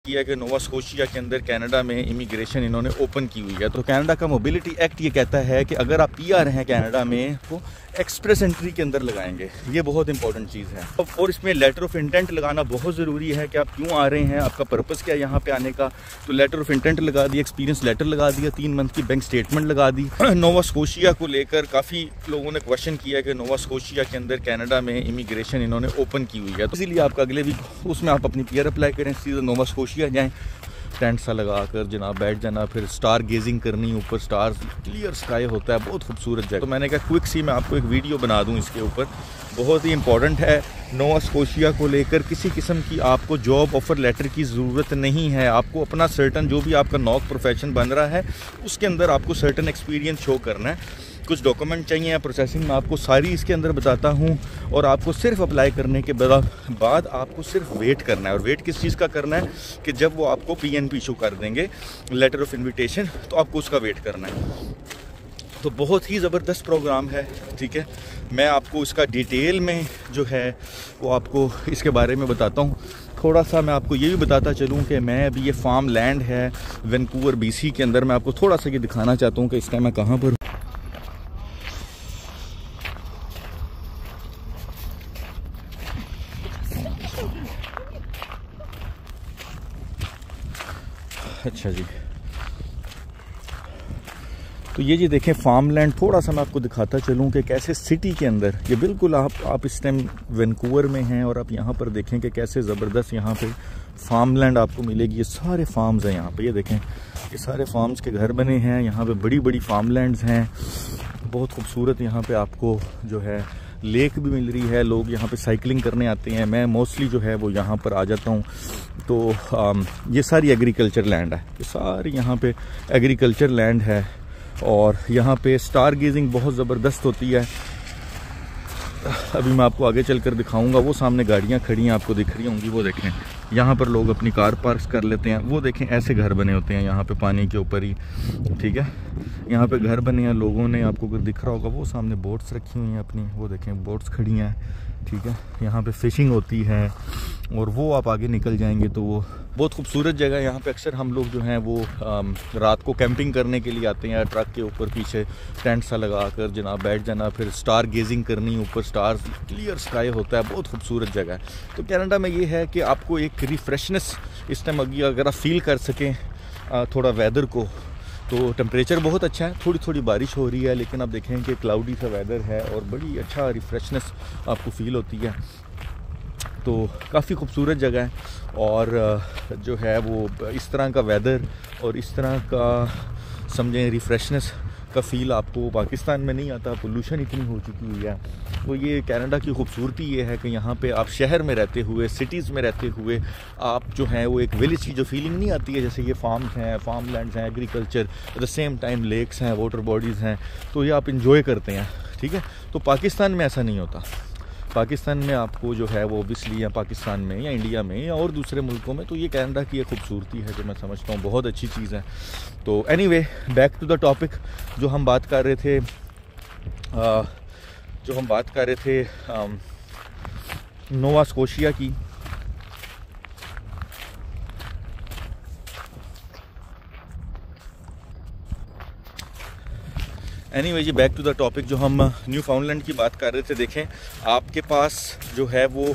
किया कि Nova Scotia के अंदर कनाडा में इमिग्रेशन इन्होंने ओपन की हुई है। तो कनाडा का मोबिलिटी एक्ट ये कहता है कि अगर आप पीआर हैं कनाडा में तो एक्सप्रेस एंट्री के अंदर लगाएंगे। ये बहुत इंपॉर्टेंट चीज़ है और इसमें लेटर ऑफ इंटेंट लगाना बहुत ज़रूरी है कि आप क्यों आ रहे हैं, आपका पर्पज़ क्या है यहाँ पे आने का। तो लेटर ऑफ इंटेंट लगा दिया, एक्सपीरियंस लेटर लगा दिया, 3 मंथ की बैंक स्टेटमेंट लगा दी। नोवा स्कोशिया को लेकर काफ़ी लोगों ने क्वेश्चन किया कि नोवा स्कोशिया के अंदर कनाडा में इमिग्रेशन इन्होंने ओपन की हुई है, तो इसीलिए आपका अगले वीक उसमें आप अपनी पीआर अप्लाई करें, सीधा नोवा स्कोशिया जाएँ, टेंट सा लगा कर जनाब बैठ जाना, फिर स्टार गेजिंग करनी, ऊपर स्टार क्लियर स्काई होता है, बहुत खूबसूरत जगह। तो मैंने कहा क्विक सी मैं आपको एक वीडियो बना दूं इसके ऊपर, बहुत ही इंपॉर्टेंट है। नोवा स्कोशिया को लेकर किसी किस्म की आपको जॉब ऑफर लेटर की ज़रूरत नहीं है। आपको अपना सर्टन जो भी आपका नॉक प्रोफेशन बन रहा है उसके अंदर आपको सर्टन एक्सपीरियंस शो करना है। कुछ डॉक्यूमेंट चाहिए, प्रोसेसिंग में आपको सारी इसके अंदर बताता हूँ, और आपको सिर्फ अप्लाई करने के बाद आपको सिर्फ वेट करना है। और वेट किस चीज़ का करना है कि जब वो आपको पीएनपी इशू कर देंगे, लेटर ऑफ इन्विटेशन, तो आपको उसका वेट करना है। तो बहुत ही ज़बरदस्त प्रोग्राम है, ठीक है। मैं आपको इसका डिटेल में जो है वो आपको इसके बारे में बताता हूँ। थोड़ा सा मैं आपको ये भी बताता चलूँ कि मैं अभी ये फार्म लैंड है वैंकूवर BC के अंदर, मैं आपको थोड़ा सा ये दिखाना चाहता हूँ कि इस टाइम मैं कहाँ पर। अच्छा जी, तो ये जी देखें फार्म लैंड, थोड़ा सा मैं आपको दिखाता चलूँ कि कैसे सिटी के अंदर ये बिल्कुल आप इस टाइम वैंकूवर में हैं और आप यहाँ पर देखें कि कैसे ज़बरदस्त यहाँ पे फार्म लैंड आपको मिलेगी। ये सारे फार्म्स हैं यहाँ पे, ये देखें ये सारे फार्म्स के घर बने हैं, यहाँ पे बड़ी बड़ी फार्म लैंड्स हैं, बहुत खूबसूरत। यहाँ पे आपको जो है लेक भी मिल रही है, लोग यहाँ पे साइकिलिंग करने आते हैं। मैं मोस्टली जो है वो यहाँ पर आ जाता हूँ। तो ये सारी एग्रीकल्चर लैंड है, ये सारी यहाँ पे एग्रीकल्चर लैंड है, और यहाँ पे स्टार गेजिंग बहुत ज़बरदस्त होती है। अभी मैं आपको आगे चलकर दिखाऊंगा। वो सामने गाड़ियाँ खड़ी हैं आपको दिख रही होंगी, वो देखें यहाँ पर लोग अपनी कार पार्क कर लेते हैं। वो देखें ऐसे घर बने होते हैं यहाँ पे पानी के ऊपर ही, ठीक है। यहाँ पे घर बने हैं लोगों ने, आपको अगर दिख रहा होगा वो सामने बोट्स रखी हुई हैं अपनी, वो देखें बोट्स खड़ी हैं, ठीक है। यहाँ पे फिशिंग होती है, और वो आप आगे निकल जाएंगे तो वो बहुत खूबसूरत जगह है। यहाँ पे अक्सर हम लोग जो हैं वो रात को कैंपिंग करने के लिए आते हैं, ट्रक के ऊपर पीछे टेंट सा लगा कर जनाब बैठ जाना, फिर स्टार गेजिंग करनी, ऊपर स्टार क्लियर स्काई होता है, बहुत खूबसूरत जगह है। तो कनाडा में ये है कि आपको एक रिफ्रेशनेस इस टाइम अगर आप फील कर सकें थोड़ा वेदर को, तो टेम्परेचर बहुत अच्छा है, थोड़ी थोड़ी बारिश हो रही है, लेकिन आप देखें कि क्लाउडी सा वेदर है और बड़ी अच्छा रिफ्रेशनेस आपको फील होती है। तो काफ़ी खूबसूरत जगह है, और जो है वो इस तरह का वेदर और इस तरह का समझें रिफ्रेशनेस का फ़ील आपको पाकिस्तान में नहीं आता। पोल्यूशन इतनी हो चुकी हुई है। तो ये कनाडा की खूबसूरती ये है कि यहाँ पे आप शहर में रहते हुए, सिटीज़ में रहते हुए, आप जो हैं वो एक विलेज की जो फीलिंग नहीं आती है, जैसे ये फार्म्स हैं, फार्म लैंड्स हैं, agriculture, at the same time lakes हैं, वाटर बॉडीज़ हैं, तो ये आप इंजॉय करते हैं, ठीक है। तो पाकिस्तान में ऐसा नहीं होता। पाकिस्तान में आपको जो है वो ओबियसली, या पाकिस्तान में या इंडिया में या और दूसरे मुल्कों में, तो ये कनाडा की एक खूबसूरती है जो मैं समझता हूँ बहुत अच्छी चीज़ है। तो anyway, back to the topic, जो हम बात कर रहे थे नोवा स्कोशिया की। एनीवे जी, बैक टू द टॉपिक, जो हम न्यू फाउंडलैंड की बात कर रहे थे। देखें आपके पास जो है वो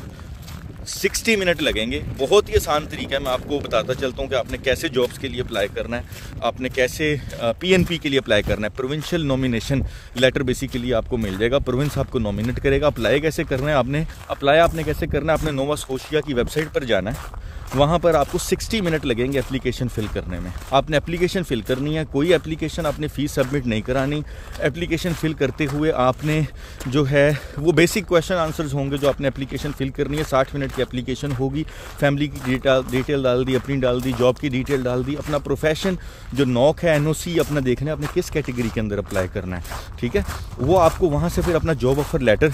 60 मिनट लगेंगे। बहुत ही आसान तरीका है, मैं आपको बताता चलता हूँ कि आपने कैसे जॉब्स के लिए अप्लाई करना है, आपने कैसे पीएनपी के लिए अप्लाई करना है। प्रोविंशियल नॉमिनेशन लेटर बेसिकली आपको मिल जाएगा, प्रोविंस आपको नॉमिनेट करेगा। अप्लाई कैसे करना है, आपने कैसे करना है, आपने नोवा स्कोशिया की वेबसाइट पर जाना है, वहाँ पर आपको 60 मिनट लगेंगे एप्लीकेशन फ़िल करने में। आपने एप्लीकेशन फ़िल करनी है, कोई एप्लीकेशन आपने फ़ीस सबमिट नहीं करानी। एप्लीकेशन फ़िल करते हुए आपने जो है वो बेसिक क्वेश्चन आंसर्स होंगे जो आपने एप्लीकेशन फ़िल करनी है। 60 मिनट की एप्लीकेशन होगी, फैमिली की डिटेल डाल दी, अपनी डाल दी, जॉब की डिटेल डाल दी, अपना प्रोफेशन जो नॉक है, एनओसी अपना देखना है, आपने किस कैटेगरी के अंदर अप्लाई करना है, ठीक है। वो आपको वहाँ से फिर अपना जॉब ऑफ़र लेटर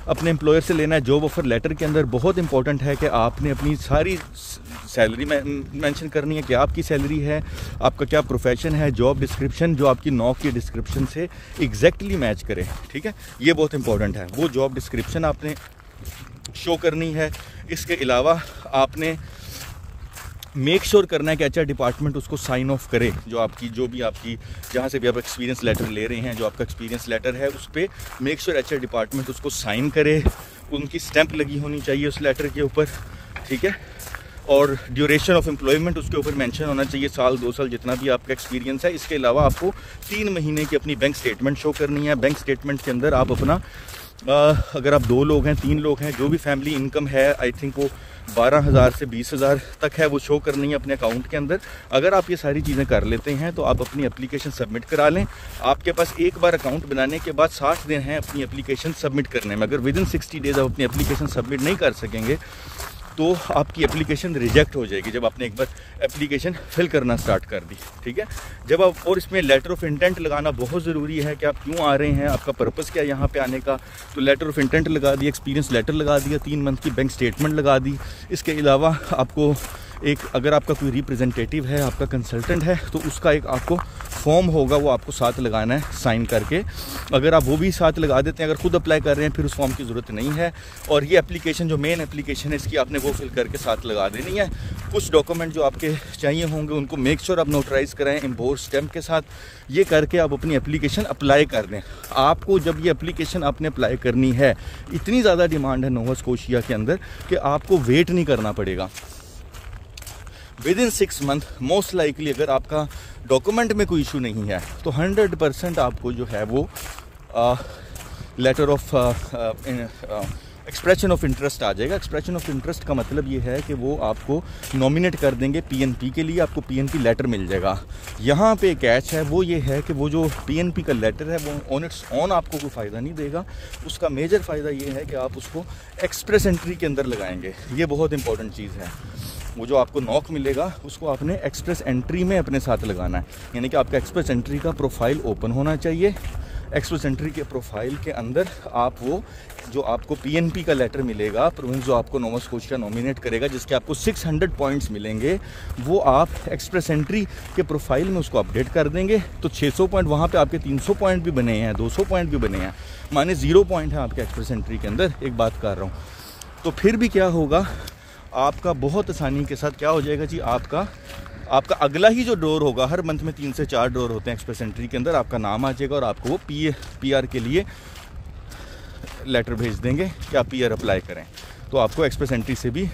अपने एम्प्लॉयर से लेना है। जॉब ऑफ़र लेटर के अंदर बहुत इंपॉर्टेंट है कि आपने अपनी सारी सैलरी मेंशन करनी है कि आपकी सैलरी है, आपका क्या प्रोफेशन है, जॉब डिस्क्रिप्शन जो आपकी नॉक की डिस्क्रिप्शन से एग्जैक्टली मैच करे, ठीक है। ये बहुत इंपॉर्टेंट है, वो जॉब डिस्क्रिप्शन आपने शो करनी है। इसके अलावा आपने मेक श्योर करना है कि एचआर डिपार्टमेंट उसको साइन ऑफ करे, जो भी आपकी जहाँ से भी आप एक्सपीरियंस लेटर ले रहे हैं, जो आपका एक्सपीरियंस लेटर है उस पर मेक श्योर एचआर डिपार्टमेंट उसको साइन करे, उनकी स्टैंप लगी होनी चाहिए उस लेटर के ऊपर, ठीक है। और ड्यूरेशन ऑफ एम्प्लॉयमेंट उसके ऊपर मेंशन होना चाहिए, साल 2 साल जितना भी आपका एक्सपीरियंस है। इसके अलावा आपको 3 महीने की अपनी बैंक स्टेटमेंट शो करनी है। बैंक स्टेटमेंट के अंदर आप अपना अगर आप 2 लोग हैं 3 लोग हैं, जो भी फैमिली इनकम है, आई थिंक वो 12,000 से 20,000 तक है, वो शो करनी है अपने अकाउंट के अंदर। अगर आप ये सारी चीज़ें कर लेते हैं तो आप अपनी एप्लीकेशन सबमिट करा लें। आपके पास एक बार अकाउंट बनाने के बाद 60 दिन हैं अपनी एप्लीकेशन सबमिट करने में। अगर विदिन 60 डेज आप अपनी एप्लीकेशन सबमिट नहीं कर सकेंगे तो आपकी एप्लीकेशन रिजेक्ट हो जाएगी, जब आपने एक बार एप्लीकेशन फिल करना स्टार्ट कर दी, ठीक है। जब आप, और इसमें लेटर ऑफ इंटेंट लगाना बहुत ज़रूरी है कि आप क्यों आ रहे हैं, आपका पर्पस क्या है यहाँ पे आने का। तो लेटर ऑफ इंटेंट लगा दिया, एक्सपीरियंस लेटर लगा दिया, 3 मंथ की बैंक स्टेटमेंट लगा दी। इसके अलावा आपको अगर आपका कोई रिप्रेजेंटेटिव है, आपका कंसल्टेंट है, तो उसका एक आपको फॉर्म होगा, वो आपको साथ लगाना है साइन करके। अगर आप वो भी साथ लगा देते हैं, अगर खुद अप्लाई कर रहे हैं, फिर उस फॉर्म की ज़रूरत नहीं है। और ये एप्लीकेशन जो मेन एप्लीकेशन है इसकी आपने वो फिल करके साथ लगा देनी है। कुछ डॉक्यूमेंट जो आपके चाहिए होंगे उनको मेक श्योर आप नोटराइज कराएं एम्बोस स्टैम्प के साथ। ये करके आप अपनी एप्लीकेशन अप्लाई कर दें। आपको जब ये एप्लीकेशन आपने अप्लाई करनी है, इतनी ज़्यादा डिमांड है नोवा स्कोशिया के अंदर कि आपको वेट नहीं करना पड़ेगा। विदिन 6 मंथ मोस्ट लाइकली, अगर आपका डॉक्यूमेंट में कोई इशू नहीं है तो 100% आपको जो है वो letter of expression of interest आ जाएगा। एक्सप्रेशन ऑफ इंटरेस्ट का मतलब ये है कि वो आपको नॉमिनेट कर देंगे पीएनपी के लिए, आपको पीएनपी लेटर मिल जाएगा। यहाँ पे कैच है वो ये है कि वो जो पीएनपी का लेटर है वो ऑन इट्स ऑन आपको कोई फ़ायदा नहीं देगा। उसका मेजर फ़ायदा ये है कि आप उसको एक्सप्रेस एंट्री के अंदर लगाएंगे। ये बहुत इंपॉर्टेंट चीज़ है। वो जो आपको नॉक मिलेगा उसको आपने एक्सप्रेस एंट्री में अपने साथ लगाना है, यानी कि आपका एक्सप्रेस एंट्री का प्रोफाइल ओपन होना चाहिए। एक्सप्रेस एंट्री के प्रोफाइल के अंदर आप वो जो आपको पीएनपी का लेटर मिलेगा, प्रोविंस जो आपको नोवा स्कोशिया नॉमिनेट करेगा, जिसके आपको 600 पॉइंट्स मिलेंगे, वो आप एक्सप्रेस एंट्री के प्रोफाइल में उसको अपडेट कर देंगे। तो 600 पॉइंट वहाँ पे आपके 300 पॉइंट भी बने हैं, 200 पॉइंट भी बने हैं, माने 0 पॉइंट है आपके एक्सप्रेस एंट्री के अंदर। एक बात कर रहा हूँ, तो फिर भी क्या होगा, आपका बहुत आसानी के साथ क्या हो जाएगा जी, आपका अगला ही जो ड्रॉर होगा, हर मंथ में 3 से 4 ड्रॉर होते हैं एक्सप्रेस एंट्री के अंदर, आपका नाम आ जाएगा और आपको वो पीआर के लिए लेटर भेज देंगे कि आप पीआर अप्लाई करें। तो आपको एक्सप्रेस एंट्री से भी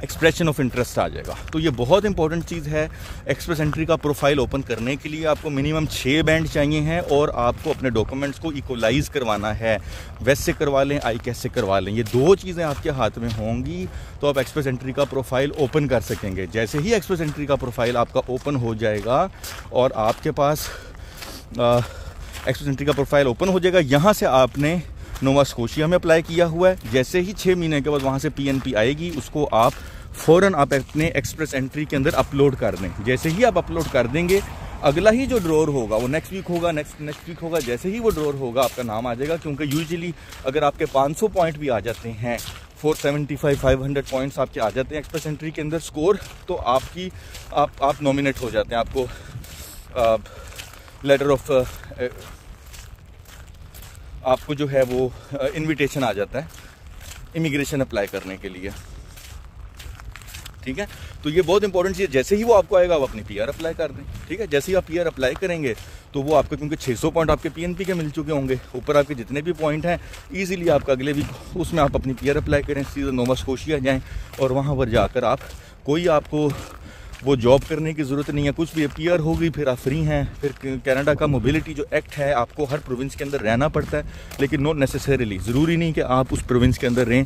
एक्सप्रेशन ऑफ इंटरेस्ट आ जाएगा। तो ये बहुत इंपॉर्टेंट चीज़ है। एक्सप्रेस एंट्री का प्रोफाइल ओपन करने के लिए आपको मिनिमम 6 बैंड चाहिए हैं और आपको अपने डॉक्यूमेंट्स को इक्वलाइज करवाना है। वेस्ट से करवा लें, आई कैश से करवा लें, ये 2 चीज़ें आपके हाथ में होंगी तो आप एक्सप्रेस एंट्री का प्रोफाइल ओपन कर सकेंगे। जैसे ही एक्सप्रेस एंट्री का प्रोफाइल आपका ओपन हो जाएगा और आपके पास एक्सप्रेस एंट्री का प्रोफाइल ओपन हो जाएगा, यहाँ से आपने नोवा स्कोशिया में अप्लाई किया हुआ है, जैसे ही 6 महीने के बाद वहाँ से पीएनपी आएगी, उसको आप फ़ौरन आप अपने एक्सप्रेस एंट्री के अंदर अपलोड कर दें। जैसे ही आप अपलोड कर देंगे, अगला ही जो ड्रॉर होगा वो नेक्स्ट वीक होगा, नेक्स्ट वीक होगा, जैसे ही वो ड्रॉर होगा आपका नाम आ जाएगा। क्योंकि यूजुअली अगर आपके 500 पॉइंट भी आ जाते हैं, 475 500 पॉइंट्स आपके आ जाते हैं एक्सप्रेस एंट्री के अंदर स्कोर, तो आप नॉमिनेट हो जाते हैं। आपको लेटर ऑफ आपको जो है वो इनविटेशन आ जाता है इमिग्रेशन अप्लाई करने के लिए, ठीक है। तो ये बहुत इंपॉर्टेंट चीज़ है। जैसे ही वो आपको आएगा, आप अपनी पीआर अप्लाई कर दें, ठीक है। जैसे ही आप पीआर अप्लाई करेंगे तो वो आपको, क्योंकि 600 पॉइंट आपके पीएनपी के मिल चुके होंगे, ऊपर आपके जितने भी पॉइंट हैं, इजीली आपका अगले वीक उसमें आप अपनी पीआर अप्लाई करें, सीधा नोवा स्कोशिया जाएँ और वहाँ पर जाकर आपको वो जॉब करने की ज़रूरत नहीं है, कुछ भी पीआर हो गई, फिर आप फ्री हैं। फिर कनाडा का मोबिलिटी जो एक्ट है, आपको हर प्रोविंस के अंदर रहना पड़ता है, लेकिन नॉट नेसेसरीली, ज़रूरी नहीं कि आप उस प्रोविंस के अंदर रहें,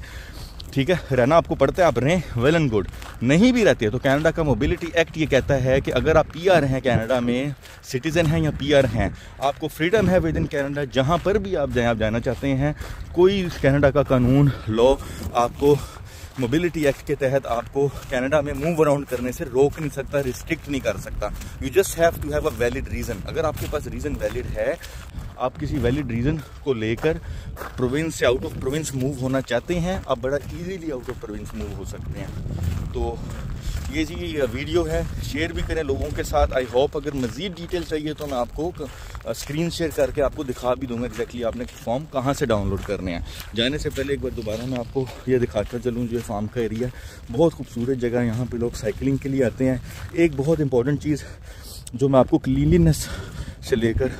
ठीक है। रहना आपको पड़ता है, आप रहें, वेल एंड गुड। नहीं भी रहते तो कनाडा का मोबिलिटी एक्ट ये कहता है कि अगर आप पीआर हैं, कनाडा में सिटीज़न हैं या पीआर हैं, आपको फ्रीडम है विद इन कनाडा, जहाँ पर भी आप जाएँ, आप जाना चाहते हैं, कोई कनाडा का कानून लॉ आपको मोबिलिटी एक्ट के तहत आपको कनाडा में मूव अराउंड करने से रोक नहीं सकता, रिस्ट्रिक्ट नहीं कर सकता। You just have to have a valid reason. अगर आपके पास रीज़न वैलिड है, आप किसी वैलिड रीज़न को लेकर प्रोविंस से आउट ऑफ प्रोविंस मूव होना चाहते हैं, आप बड़ा easily out of province move हो सकते हैं। तो ये जी वीडियो है, शेयर भी करें लोगों के साथ। आई होप अगर मज़ीद डिटेल चाहिए तो मैं आपको स्क्रीन शेयर करके आपको दिखा भी दूंगा एग्जैक्टली आपने फॉर्म कहाँ से डाउनलोड करने हैं। जाने से पहले एक बार दोबारा मैं आपको ये दिखाता चलूँ, जो फार्म का एरिया बहुत खूबसूरत जगह है, यहाँ पे लोग साइकिलिंग के लिए आते हैं। एक बहुत इंपॉर्टेंट चीज़ जो मैं आपको क्लीनलीनेस से लेकर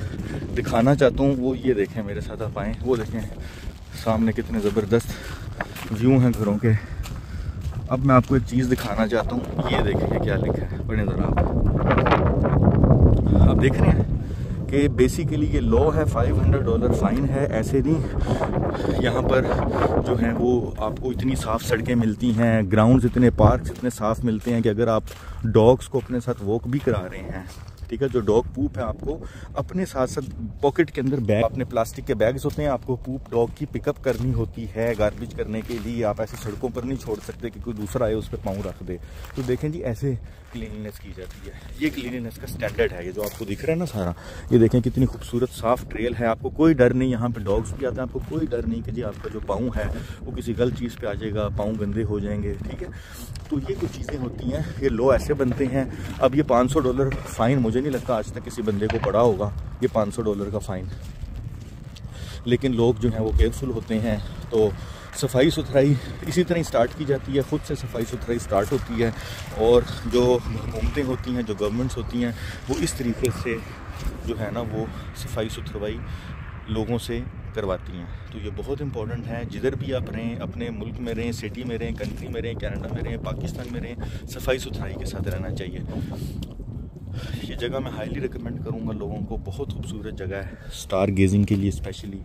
दिखाना चाहता हूँ वो ये देखें, मेरे साथ आप आएँ, वो देखें सामने कितने ज़बरदस्त व्यू हैं घरों के। अब मैं आपको एक चीज़ दिखाना चाहता हूँ, ये देखें क्या लिखा है, बड़े ज़रा आप देख रहे हैं कि बेसिकली ये लॉ है, $500 फ़ाइन है। ऐसे नहीं, यहाँ पर जो है वो आपको इतनी साफ़ सड़कें मिलती हैं, ग्राउंड्स इतने, पार्क्स इतने साफ़ मिलते हैं कि अगर आप डॉग्स को अपने साथ वॉक भी करा रहे हैं, ठीक है, जो डॉग पूप है आपको अपने साथ साथ पॉकेट के अंदर बैग, अपने प्लास्टिक के बैग्स होते हैं, आपको पूप डॉग की पिकअप करनी होती है गार्बेज करने के लिए। आप ऐसे सड़कों पर नहीं छोड़ सकते कि कोई दूसरा आए उस पर पाँव रख दे। तो देखें जी, ऐसे क्लीनिनेस की जाती है। ये क्लीनिनेस का स्टैंडर्ड है, ये जो आपको दिख रहा है ना सारा, ये देखें कितनी खूबसूरत साफ ट्रेल है। आपको कोई डर नहीं, यहाँ पे डॉग्स भी आते हैं, आपको कोई डर नहीं कि जी आपका जो पाँव है वो किसी गलत चीज़ पे आ जाएगा, पाँव गंदे हो जाएंगे, ठीक है। तो ये कुछ चीज़ें होती हैं, ये लॉ ऐसे बनते हैं। अब ये $500 फ़ाइन, मुझे नहीं लगता आज तक किसी बंदे को पड़ा होगा ये $500 का फ़ाइन, लेकिन लोग जो हैं वो केयरफुल होते हैं। तो सफाई सुथराई इसी तरह स्टार्ट की जाती है, ख़ुद से सफाई सुथराई स्टार्ट होती है, और जो हुकूमतें होती हैं, जो गवर्नमेंट्स होती हैं, वो इस तरीके से जो है ना वो सफाई सुथराई लोगों से करवाती हैं। तो ये बहुत इंपॉर्टेंट है, जिधर भी आप रहें, अपने मुल्क में रहें, सिटी में रहें, कंट्री में रहें, कनाडा में रहें, पाकिस्तान में रहें, सफाई सुथराई के साथ रहना चाहिए। ये जगह मैं हाईली रिकमेंड करूँगा लोगों को, बहुत खूबसूरत जगह है स्टार गेजिंग के लिए स्पेशली।